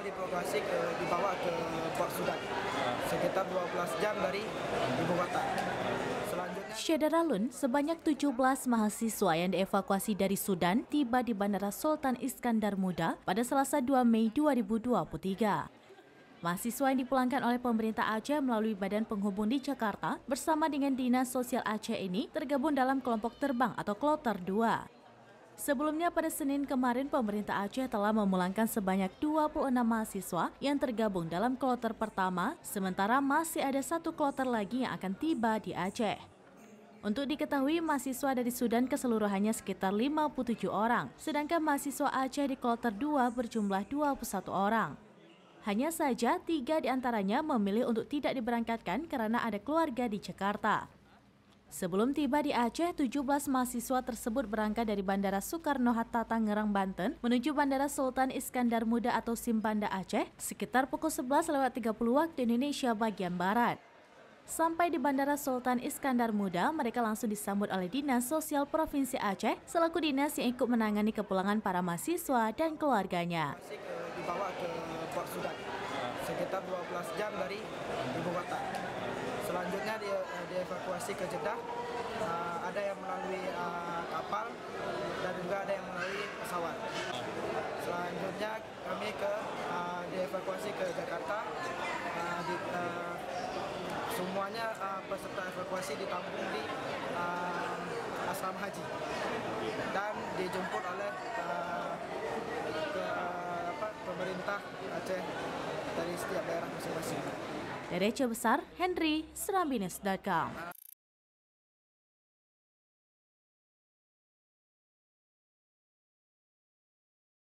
dievakuasi dibawa ke Port Sudan sekitar 12 jam dari ibu kota. Selanjutnya, Syedara Lun, sebanyak 17 mahasiswa yang dievakuasi dari Sudan tiba di Bandara Sultan Iskandar Muda pada Selasa 2 Mei 2023. Mahasiswa yang dipulangkan oleh pemerintah Aceh melalui Badan Penghubung di Jakarta bersama dengan Dinas Sosial Aceh ini tergabung dalam kelompok terbang atau Kloter 2. Sebelumnya pada Senin kemarin, pemerintah Aceh telah memulangkan sebanyak 26 mahasiswa yang tergabung dalam kloter pertama, sementara masih ada satu kloter lagi yang akan tiba di Aceh. Untuk diketahui, mahasiswa dari Sudan keseluruhannya sekitar 57 orang, sedangkan mahasiswa Aceh di kloter 2 berjumlah 21 orang. Hanya saja 3 diantaranya memilih untuk tidak diberangkatkan karena ada keluarga di Jakarta. Sebelum tiba di Aceh, 17 mahasiswa tersebut berangkat dari Bandara Soekarno-Hatta, Tangerang, Banten menuju Bandara Sultan Iskandar Muda atau Simpanda Aceh sekitar pukul 11.30 waktu Indonesia bagian Barat. Sampai di Bandara Sultan Iskandar Muda, mereka langsung disambut oleh Dinas Sosial Provinsi Aceh selaku dinas yang ikut menangani kepulangan para mahasiswa dan keluarganya. dibawa ke Port Sudan sekitar 12 jam dari ibu kota. Selanjutnya dievakuasi ke Jeddah, ada yang melalui kapal dan juga ada yang melalui pesawat. Selanjutnya kami dievakuasi ke Jakarta. Semuanya peserta evakuasi ditampung di asrama haji dan dijemput oleh pemerintah Aceh dari setiap daerah masing-masing. Dari Aceh Besar, Henry, Serambines.com.